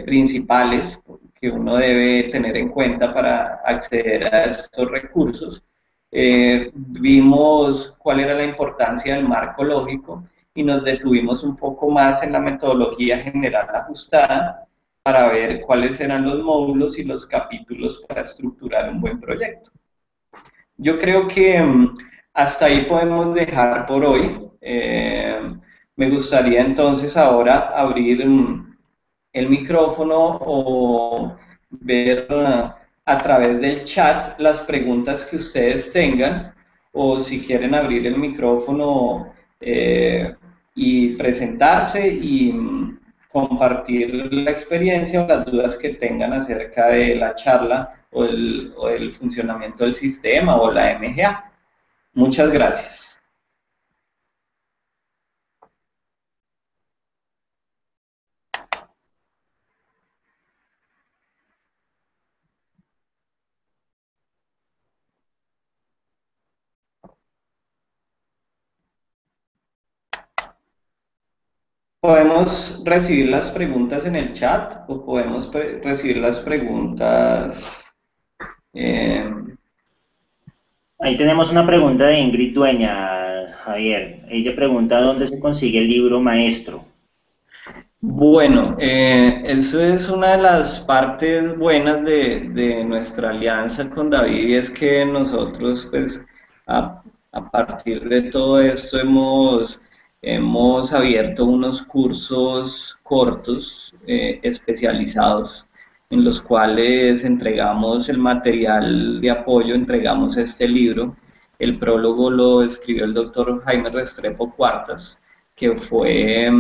principales que uno debe tener en cuenta para acceder a estos recursos. Vimos cuál era la importancia del marco lógico y nos detuvimos un poco más en la metodología general ajustada para ver cuáles eran los módulos y los capítulos para estructurar un buen proyecto. Yo creo que hasta ahí podemos dejar por hoy. Me gustaría entonces ahora abrir el micrófono o ver a través del chat las preguntas que ustedes tengan, o si quieren abrir el micrófono y presentarse y compartir la experiencia o las dudas que tengan acerca de la charla o el funcionamiento del sistema o la MGA. Muchas gracias. ¿Podemos recibir las preguntas en el chat o podemos recibir las preguntas? Ahí tenemos una pregunta de Ingrid Dueñas, Javier. Ella pregunta dónde se consigue el libro maestro. Bueno, eso es una de las partes buenas de nuestra alianza con David, y es que nosotros, pues, a partir de todo esto hemos abierto unos cursos cortos especializados en los cuales entregamos el material de apoyo, entregamos este libro. El prólogo lo escribió el doctor Jaime Restrepo Cuartas, que fue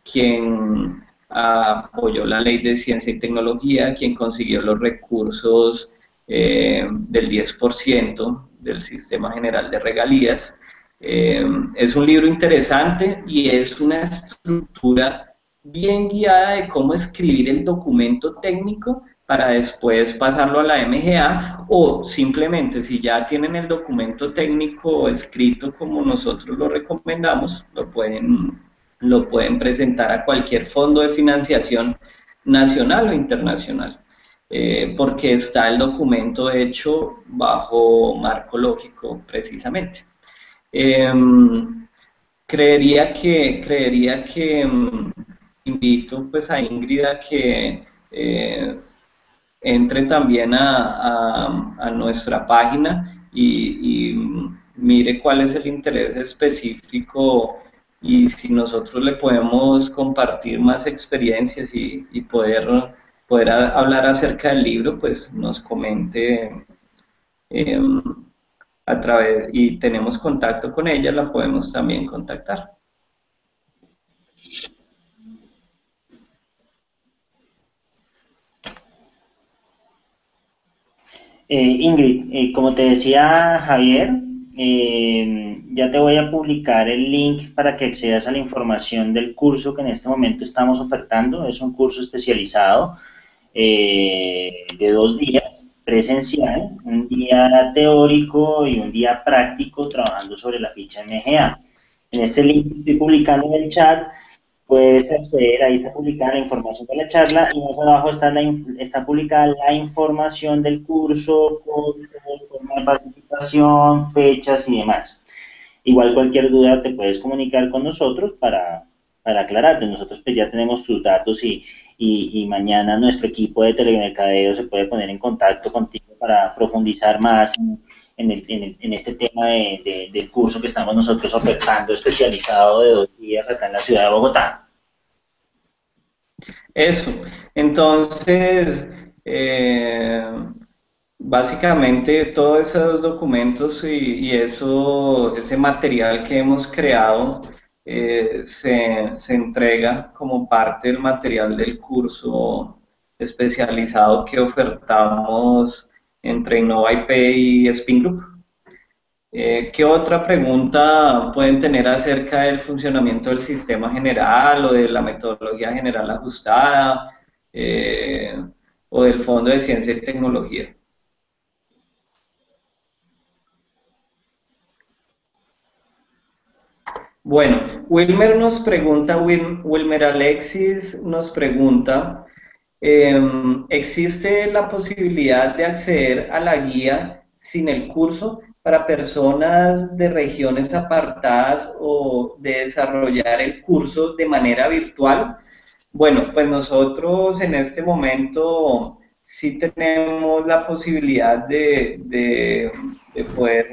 quien apoyó la ley de ciencia y tecnología, quien consiguió los recursos del 10% del Sistema General de Regalías. Es un libro interesante y es una estructura bien guiada de cómo escribir el documento técnico para después pasarlo a la MGA, o simplemente si ya tienen el documento técnico escrito como nosotros lo recomendamos, lo pueden presentar a cualquier fondo de financiación nacional o internacional, porque está el documento hecho bajo marco lógico precisamente. Creería que invito pues a Ingrid a que entre también a nuestra página y mire cuál es el interés específico, y si nosotros le podemos compartir más experiencias y poder hablar acerca del libro, pues nos comente a través, y tenemos contacto con ella, la podemos también contactar. Ingrid, como te decía Javier, ya te voy a publicar el link para que accedas a la información del curso que en este momento estamos ofertando. Es un curso especializado de 2 días presencial, un día teórico y un día práctico trabajando sobre la ficha MGA. En este link que estoy publicando en el chat, puedes acceder, ahí está publicada la información de la charla y más abajo está publicada la información del curso, costos, forma de participación, fechas y demás. Igual cualquier duda te puedes comunicar con nosotros para aclararte. Nosotros pues ya tenemos tus datos y mañana nuestro equipo de telemercadeo se puede poner en contacto contigo para profundizar más en este tema del curso que estamos nosotros ofertando especializado de 2 días acá en la ciudad de Bogotá. Eso. Entonces, básicamente todos esos documentos y ese material que hemos creado se entrega como parte del material del curso especializado que ofertamos entre InnovaIP y Spin Group. ¿Qué otra pregunta pueden tener acerca del funcionamiento del sistema general o de la metodología general ajustada o del Fondo de Ciencia y Tecnología? Bueno, Wilmer Alexis nos pregunta, ¿existe la posibilidad de acceder a la guía sin el curso para personas de regiones apartadas o de desarrollar el curso de manera virtual? Bueno, pues nosotros en este momento sí tenemos la posibilidad de poder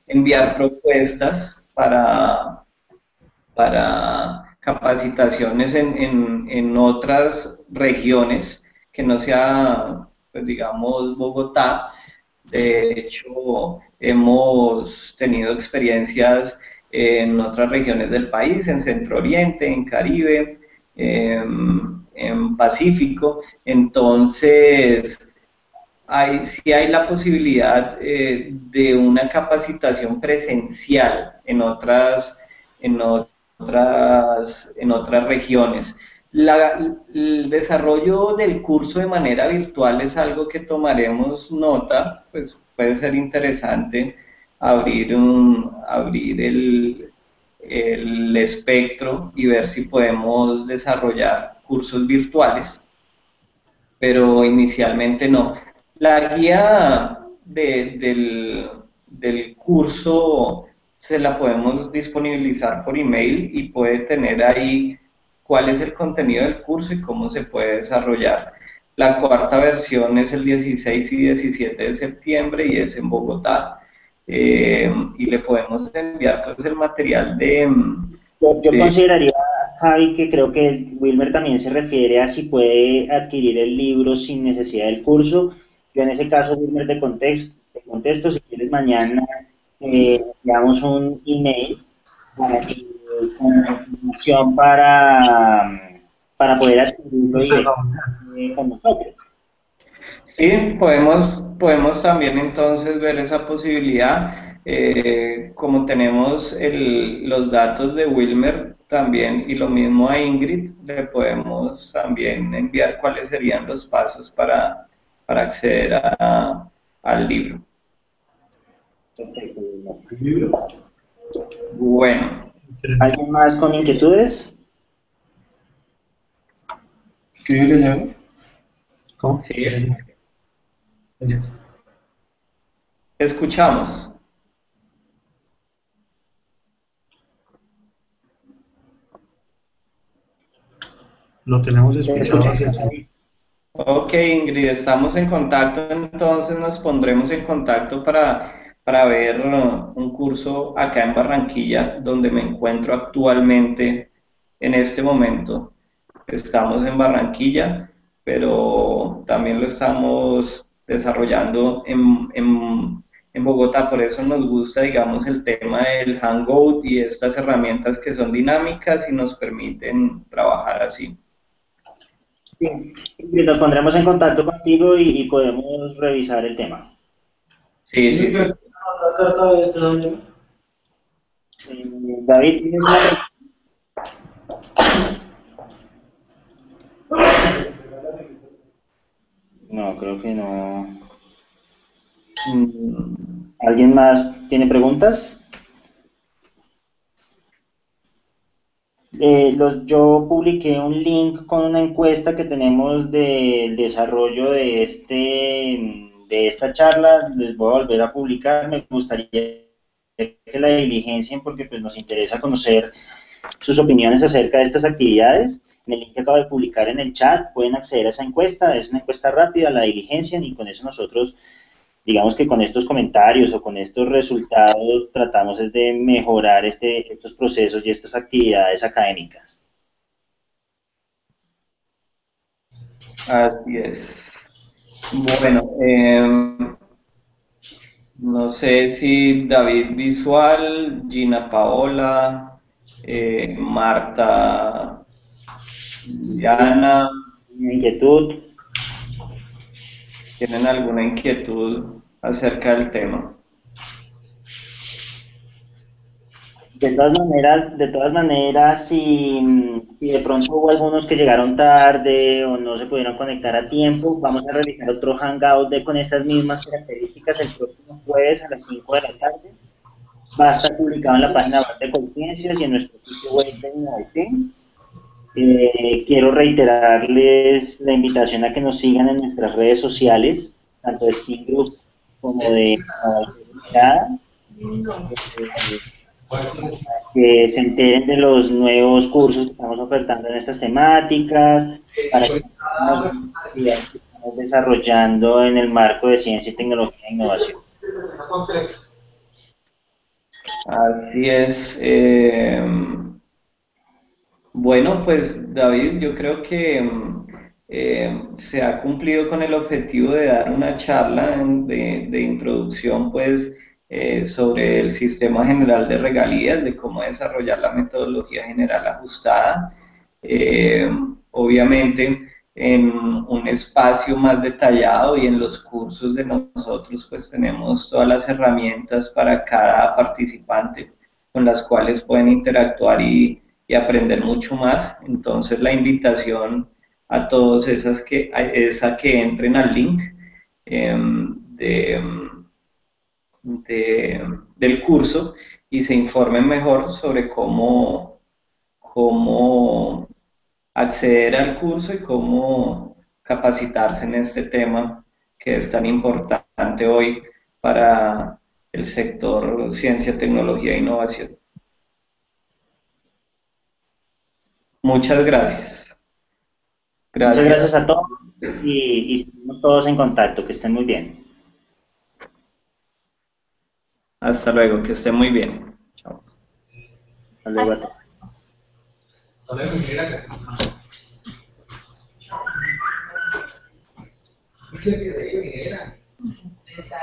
enviar propuestas para capacitaciones en otras regiones que no sea, pues digamos, Bogotá. De hecho, hemos tenido experiencias en otras regiones del país, en Centro Oriente, en Caribe, en Pacífico. Entonces, sí hay la posibilidad de una capacitación presencial en otras regiones. El desarrollo del curso de manera virtual es algo que tomaremos nota, pues puede ser interesante abrir el espectro y ver si podemos desarrollar cursos virtuales, pero inicialmente no. La guía del curso se la podemos disponibilizar por email y puede tener ahí cuál es el contenido del curso y cómo se puede desarrollar. La cuarta versión es el 16 y 17 de septiembre y es en Bogotá. Y le podemos enviar pues el material Yo consideraría, Javi, que creo que Wilmer también se refiere a si puede adquirir el libro sin necesidad del curso. Yo en ese caso, Wilmer, te contesto si quieres mañana, enviamos un email para que con la información para poder adquirirlo directamente con nosotros. Sí, podemos también entonces ver esa posibilidad. Como tenemos los datos de Wilmer también y lo mismo a Ingrid, le podemos también enviar cuáles serían los pasos para acceder al libro. Perfecto, Wilmer. Bueno. ¿Alguien más con inquietudes? ¿Qué le llamo? ¿Cómo? Sí. Yes. Escuchamos. Lo tenemos escuchado hacia el centro. Ok, Ingrid, estamos en contacto, entonces nos pondremos en contacto para ver un curso acá en Barranquilla, donde me encuentro actualmente en este momento. Estamos en Barranquilla, pero también lo estamos desarrollando en Bogotá, por eso nos gusta, digamos, el tema del Hangout y estas herramientas que son dinámicas y nos permiten trabajar así. Sí, nos pondremos en contacto contigo y podemos revisar el tema. Sí, sí, sí. ¿La carta de este domingo? David, ¿tienes una pregunta? No, creo que no. ¿Alguien más tiene preguntas? Yo publiqué un link con una encuesta que tenemos del desarrollo de esta charla. Les voy a volver a publicar. Me gustaría que la diligencien porque pues, nos interesa conocer sus opiniones acerca de estas actividades. En el link que acabo de publicar en el chat pueden acceder a esa encuesta. Es una encuesta rápida, la diligencian y con eso nosotros, digamos que con estos comentarios o con estos resultados tratamos es de mejorar estos procesos y estas actividades académicas. Así es. Bueno, no sé si David Visual, Gina Paola, Marta, Diana, Inquietud. ¿tienen alguna inquietud acerca del tema? De todas maneras, si de pronto hubo algunos que llegaron tarde o no se pudieron conectar a tiempo, vamos a realizar otro hangout con estas mismas características el próximo jueves a las 5 de la tarde. Va a estar publicado en la página web de Conciencias y en nuestro sitio web de Innovación. Quiero reiterarles la invitación a que nos sigan en nuestras redes sociales, tanto de Spin Group como de Innovación, que se enteren de los nuevos cursos que estamos ofertando en estas temáticas, para que las actividades que estamos desarrollando en el marco de ciencia, tecnología e innovación. Así es. Bueno, pues David, yo creo que se ha cumplido con el objetivo de dar una charla de introducción, pues, sobre el sistema general de regalías, de cómo desarrollar la metodología general ajustada. Eh, Obviamente, en un espacio más detallado y en los cursos de nosotros, pues tenemos todas las herramientas para cada participante con las cuales pueden interactuar y aprender mucho más. Entonces la invitación a todos es a que entren al link eh, de, del curso y se informen mejor sobre cómo acceder al curso y cómo capacitarse en este tema que es tan importante hoy para el sector ciencia, tecnología e innovación. Muchas gracias. Muchas Gracias. gracias a todos y estamos todos en contacto. Que estén muy bien. Hasta luego, que esté muy bien. Chao. Hasta luego a todos. Hasta luego, ingeniera. ¿Qué se empieza ahí, ingeniera? Está